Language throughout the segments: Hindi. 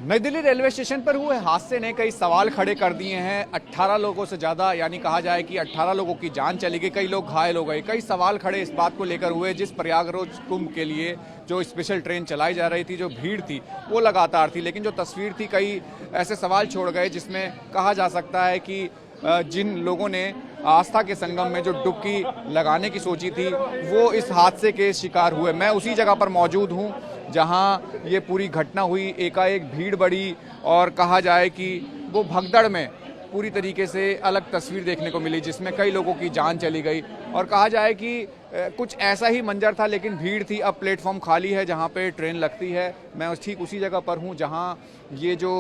नई दिल्ली रेलवे स्टेशन पर हुए हादसे ने कई सवाल खड़े कर दिए हैं। 18 लोगों से ज़्यादा यानी कहा जाए कि 18 लोगों की जान चली गई, कई लोग घायल हो गए। कई सवाल खड़े इस बात को लेकर हुए जिस प्रयागराज कुंभ के लिए जो स्पेशल ट्रेन चलाई जा रही थी, जो भीड़ थी वो लगातार थी, लेकिन जो तस्वीर थी कई ऐसे सवाल छोड़ गए जिसमें कहा जा सकता है कि जिन लोगों ने आस्था के संगम में जो डुबकी लगाने की सोची थी वो इस हादसे के शिकार हुए। मैं उसी जगह पर मौजूद हूँ जहाँ ये पूरी घटना हुई। एकाएक भीड़ बढ़ी और कहा जाए कि वो भगदड़ में पूरी तरीके से अलग तस्वीर देखने को मिली जिसमें कई लोगों की जान चली गई। और कहा जाए कि कुछ ऐसा ही मंजर था, लेकिन भीड़ थी। अब प्लेटफॉर्म खाली है जहाँ पे ट्रेन लगती है। मैं ठीक उसी जगह पर हूँ जहाँ ये जो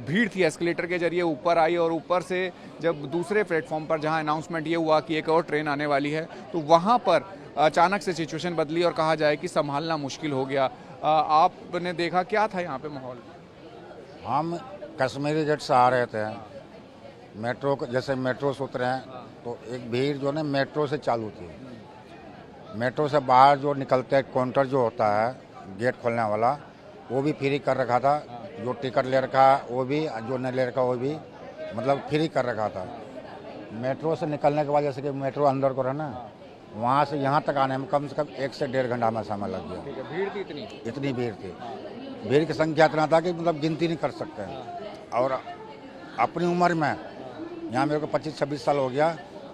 भीड़ थी एस्केलेटर के जरिए ऊपर आई और ऊपर से जब दूसरे प्लेटफॉर्म पर जहाँ अनाउंसमेंट ये हुआ कि एक और ट्रेन आने वाली है, तो वहाँ पर अचानक से सिचुएशन बदली और कहा जाए कि संभालना मुश्किल हो गया। आपने देखा क्या था यहाँ पे माहौल? हम कश्मीरी गेट से आ रहे थे, मेट्रो जैसे मेट्रो से उतरे हैं तो एक भीड़ जो है मेट्रो से चालू थी। मेट्रो से बाहर जो निकलते काउंटर जो होता है गेट खोलने वाला, वो भी फ्री कर रखा था। जो टिकट ले रखा वो भी, जो नहीं ले रखा वो भी, मतलब फ्री कर रखा था। मेट्रो से निकलने के बाद जैसे कि मेट्रो अंदर को रहना, वहाँ से यहाँ तक आने में कम से कम 1 से 1.5 घंटा में समय लग गया। भीड़ थी इतनी भीड़ थी। भीड़ की संख्या इतना था कि मतलब गिनती नहीं कर सकते हैं। और अपनी उम्र में यहाँ मेरे को 25-26 साल हो गया,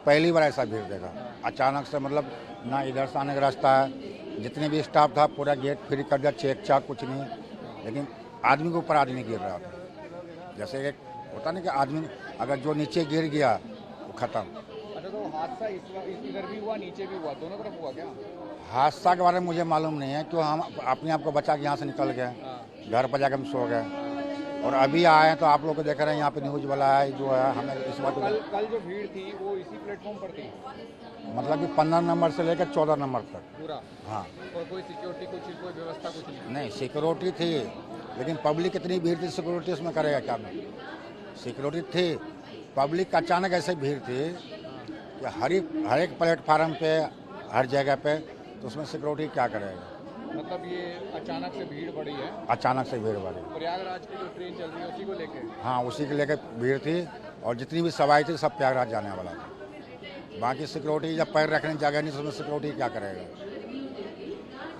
पहली बार ऐसा भीड़ देखा। अचानक से मतलब ना इधर से आने का रास्ता है, जितने भी स्टाफ था पूरा गेट फ्री कर दिया, चेक चाक कुछ नहीं। लेकिन आदमी के ऊपर आदमी गिर रहा था। जैसे एक होता नहीं कि आदमी अगर जो नीचे गिर गया वो खत्म। अच्छा, तो हादसा इधर भी हुआ, नीचे भी हुआ, दोनों तरफ हुआ क्या? हादसा के बारे में मुझे मालूम नहीं है, क्यों हम अपने आप को बचा के यहाँ से निकल गए, घर पर जाकर हम सो गए। और अभी आए हैं तो आप लोग को देख रहे हैं यहाँ पे न्यूज वाला है जो है हमें इस बात को। कल जो भीड़ थी वो इसी प्लेटफॉर्म पर थी, मतलब कि 15 नंबर से लेकर 14 नंबर तक पूरा। हाँ। और कोई सिक्योरिटी कोई व्यवस्था कुछ नहीं, सिक्योरिटी थी, लेकिन पब्लिक इतनी भीड़ थी, सिक्योरिटी उसमें करेगा क्या? सिक्योरिटी थी, पब्लिक अचानक ऐसे भीड़ थी कि हर एक प्लेटफार्म पे, हर जगह पे, तो उसमें सिक्योरिटी क्या करेगा? मतलब ये अचानक से भीड़ बढ़ी है? अचानक से भीड़ बढ़ी। प्रयागराज की जो ट्रेन चल रही है उसी को लेके? हाँ, उसी के लेकर भीड़ थी। और जितनी भी सवारी थी सब प्रयागराज जाने वाला था। बाकी सिक्योरिटी जब पैर रखने की जगह नहीं तो उसमें सिक्योरिटी क्या करेगा?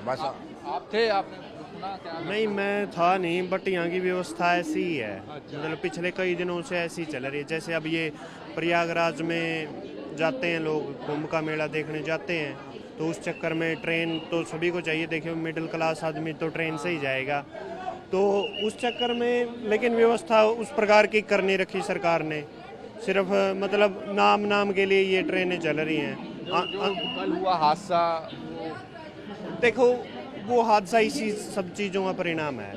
बस आप थे, आपने सुना क्या? नहीं, मैं था नहीं, बट यहाँ की व्यवस्था ऐसी ही है। मतलब पिछले कई दिनों से ऐसी चल रही है। जैसे अब ये प्रयागराज में जाते हैं लोग, कुंभ का मेला देखने जाते हैं, तो उस चक्कर में ट्रेन तो सभी को चाहिए। देखिए मिडिल क्लास आदमी तो ट्रेन से ही जाएगा, तो उस चक्कर में लेकिन व्यवस्था उस प्रकार की कर नहीं रखी सरकार ने। सिर्फ मतलब नाम के लिए ये ट्रेनें चल रही हैं। कल हुआ हादसा, देखो वो हादसा इसी सब चीज़ों का परिणाम है,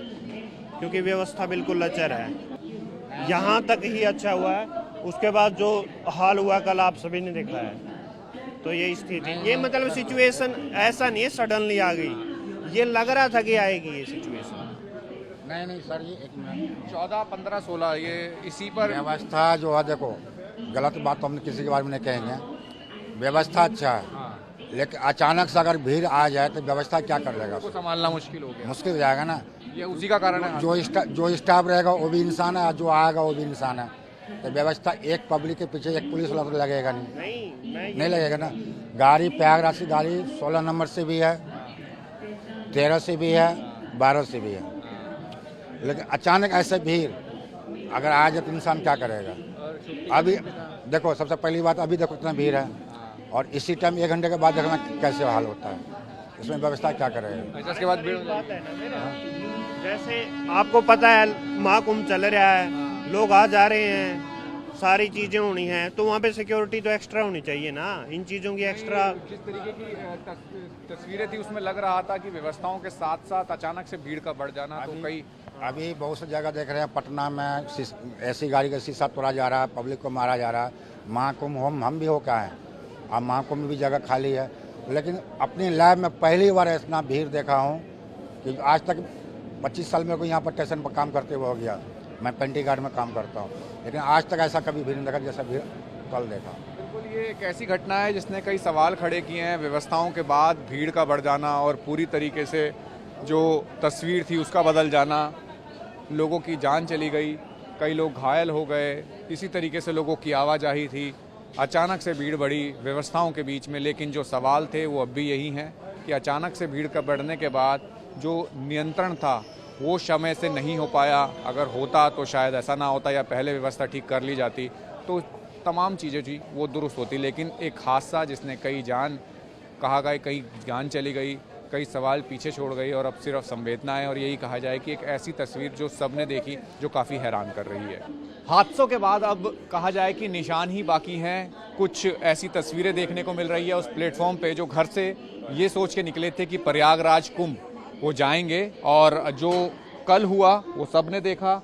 क्योंकि व्यवस्था बिल्कुल अचर है। यहाँ तक ही अच्छा हुआ है, उसके बाद जो हाल हुआ कल आप सभी ने देखा है। तो ये स्थिति, ये मतलब सिचुएशन ऐसा नहीं है सडनली आ गई, ये लग रहा था कि आएगी ये सिचुएशन। नहीं सर, ये एक मिनट, 14, 15, 16 ये इसी पर व्यवस्था जो है, देखो गलत बात तो हम किसी के बारे में नहीं कहेंगे। व्यवस्था अच्छा है, लेकिन अचानक से अगर भीड़ आ जाए तो व्यवस्था क्या कर लेगा? उसको संभालना मुश्किल हो गया। मुश्किल हो जाएगा ना। ये उसी का कारण है। जो स्टाफ रहेगा वो भी इंसान है, जो आएगा वो भी इंसान है। तो व्यवस्था, एक पब्लिक के पीछे एक पुलिस वाला तो लगेगा नहीं लगेगा ना। गाड़ी प्रयागराज की गाड़ी 16 नंबर से भी है, 13 से भी है, 12 से भी है। लेकिन अचानक ऐसे भीड़ अगर आ जाए तो इंसान क्या करेगा? अभी देखो, सबसे पहली बात, अभी देखो इतना भीड़ है, और इसी टाइम 1 घंटे के बाद देखना कैसे हाल होता है। इसमें व्यवस्था क्या करेगा? इसके बाद भीड़ बात है ना, जैसे आपको पता है महाकुंभ चल रहा है, लोग आ जा रहे हैं, सारी चीजें होनी हैं, तो वहाँ पे सिक्योरिटी तो एक्स्ट्रा होनी चाहिए ना। इन चीजों की एक्स्ट्रा, जिस तरीके की तस्वीरें थी उसमें लग रहा था कि व्यवस्थाओं के साथ साथ अचानक से भीड़ का बढ़ जाना। तो कई अभी बहुत सी जगह देख रहे हैं, पटना में ऐसी गाड़ी का शीशा तोड़ा जा रहा है, पब्लिक को मारा जा रहा है। महाकुंभ हम भी होकर आए, अब महाकुंभ में भी जगह खाली है। लेकिन अपनी लाइफ में पहली बार इतना भीड़ देखा हूँ कि आज तक 25 साल मेरे को यहाँ पर स्टेशन पर काम करते हुए हो गया। मैं पेंटी गार्ड में काम करता हूँ, लेकिन आज तक ऐसा कभी भीड़ नहीं देखा जैसा भीड़ कल देखा। बिल्कुल, ये एक ऐसी घटना है जिसने कई सवाल खड़े किए हैं। व्यवस्थाओं के बाद भीड़ का बढ़ जाना और पूरी तरीके से जो तस्वीर थी उसका बदल जाना। लोगों की जान चली गई, कई लोग घायल हो गए, इसी तरीके से लोगों की आवाजाही थी। अचानक से भीड़ बढ़ी व्यवस्थाओं के बीच में, लेकिन जो सवाल थे वो अब भी यही हैं कि अचानक से भीड़ का बढ़ने के बाद जो नियंत्रण था वो समय से नहीं हो पाया। अगर होता तो शायद ऐसा ना होता, या पहले व्यवस्था ठीक कर ली जाती तो तमाम चीज़ें थी वो दुरुस्त होती। लेकिन एक हादसा जिसने कई जान कई जान चली गई, कई सवाल पीछे छोड़ गई, और अब सिर्फ संवेदना है। और यही कहा जाए कि एक ऐसी तस्वीर जो सबने देखी जो काफ़ी हैरान कर रही है। हादसों के बाद अब कहा जाए कि निशान ही बाकी हैं। कुछ ऐसी तस्वीरें देखने को मिल रही है उस प्लेटफॉर्म पे जो घर से ये सोच के निकले थे कि प्रयागराज कुंभ वो जाएंगे, और जो कल हुआ वो सब ने देखा।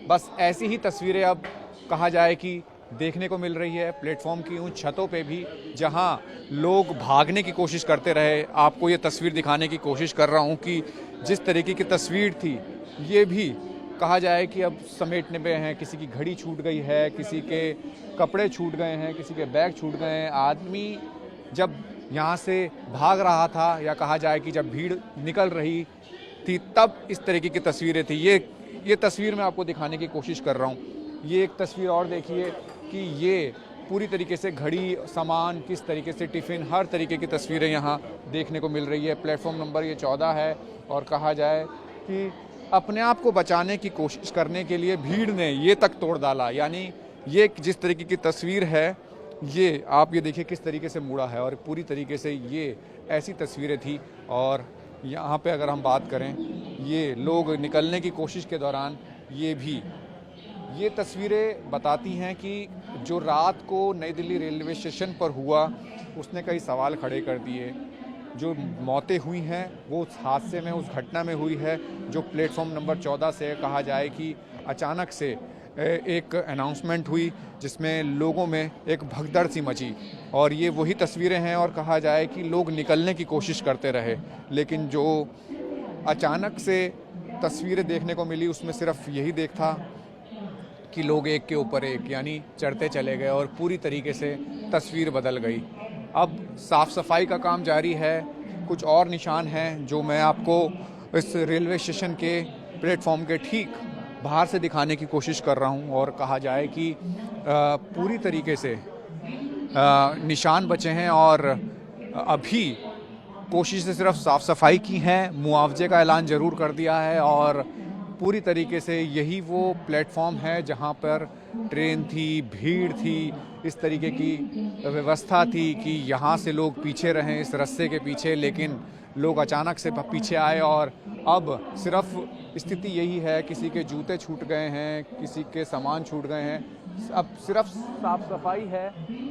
बस ऐसी ही तस्वीरें अब कहा जाए कि देखने को मिल रही है प्लेटफॉर्म की उन छतों पे भी, जहां लोग भागने की कोशिश करते रहे। आपको ये तस्वीर दिखाने की कोशिश कर रहा हूं कि जिस तरीके की तस्वीर थी ये भी कहा जाए कि अब समेटने पे हैं। किसी की घड़ी छूट गई है, किसी के कपड़े छूट गए हैं, किसी के बैग छूट गए हैं। आदमी जब यहाँ से भाग रहा था, या कहा जाए कि जब भीड़ निकल रही थी, तब इस तरीके की तस्वीरें थी। ये तस्वीर मैं आपको दिखाने की कोशिश कर रहा हूँ। ये एक तस्वीर और देखिए कि ये पूरी तरीके से घड़ी, सामान, किस तरीके से टिफ़िन, हर तरीके की तस्वीरें यहाँ देखने को मिल रही है। प्लेटफॉर्म नंबर ये 14 है, और कहा जाए कि अपने आप को बचाने की कोशिश करने के लिए भीड़ ने ये तक तोड़ डाला। यानी ये जिस तरीके की तस्वीर है, ये आप ये देखिए किस तरीके से मुड़ा है, और पूरी तरीके से ये ऐसी तस्वीरें थी। और यहाँ पे अगर हम बात करें, ये लोग निकलने की कोशिश के दौरान ये तस्वीरें बताती हैं कि जो रात को नई दिल्ली रेलवे स्टेशन पर हुआ उसने कई सवाल खड़े कर दिए। जो मौतें हुई हैं वो उस हादसे में, उस घटना में हुई है जो प्लेटफॉर्म नंबर 14 से कहा जाए कि अचानक से एक अनाउंसमेंट हुई जिसमें लोगों में एक भगदड़ सी मची। और ये वही तस्वीरें हैं, और कहा जाए कि लोग निकलने की कोशिश करते रहे, लेकिन जो अचानक से तस्वीरें देखने को मिली उसमें सिर्फ यही देखा कि लोग एक के ऊपर एक यानी चढ़ते चले गए, और पूरी तरीके से तस्वीर बदल गई। अब साफ़ सफाई का काम जारी है। कुछ और निशान हैं जो मैं आपको इस रेलवे स्टेशन के प्लेटफॉर्म के ठीक बाहर से दिखाने की कोशिश कर रहा हूं। और कहा जाए कि पूरी तरीके से निशान बचे हैं, और अभी कोशिश से सिर्फ साफ़ सफाई की है। मुआवजे का ऐलान ज़रूर कर दिया है, और पूरी तरीके से यही वो प्लेटफॉर्म है जहां पर ट्रेन थी, भीड़ थी, इस तरीके की व्यवस्था थी कि यहाँ से लोग पीछे रहें इस रास्ते के पीछे, लेकिन लोग अचानक से पीछे आए। और अब सिर्फ स्थिति यही है, किसी के जूते छूट गए हैं, किसी के सामान छूट गए हैं। अब सिर्फ साफ़ सफाई है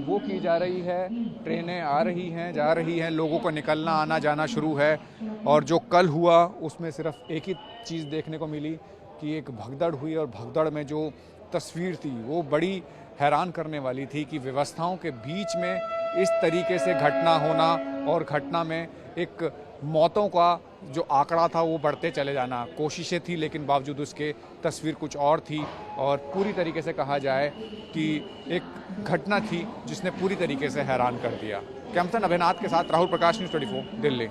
वो की जा रही है। ट्रेनें आ रही हैं, जा रही हैं, लोगों को निकलना आना जाना शुरू है। और जो कल हुआ उसमें सिर्फ एक ही चीज़ देखने को मिली कि एक भगदड़ हुई, और भगदड़ में जो तस्वीर थी वो बड़ी हैरान करने वाली थी कि व्यवस्थाओं के बीच में इस तरीके से घटना होना, और घटना में एक मौतों का जो आंकड़ा था वो बढ़ते चले जाना। कोशिशें थी लेकिन बावजूद उसके तस्वीर कुछ और थी, और पूरी तरीके से कहा जाए कि एक घटना थी जिसने पूरी तरीके से हैरान कर दिया। कैमसन अभिनाथ के साथ राहुल प्रकाश, न्यूज़ 24 दिल्ली।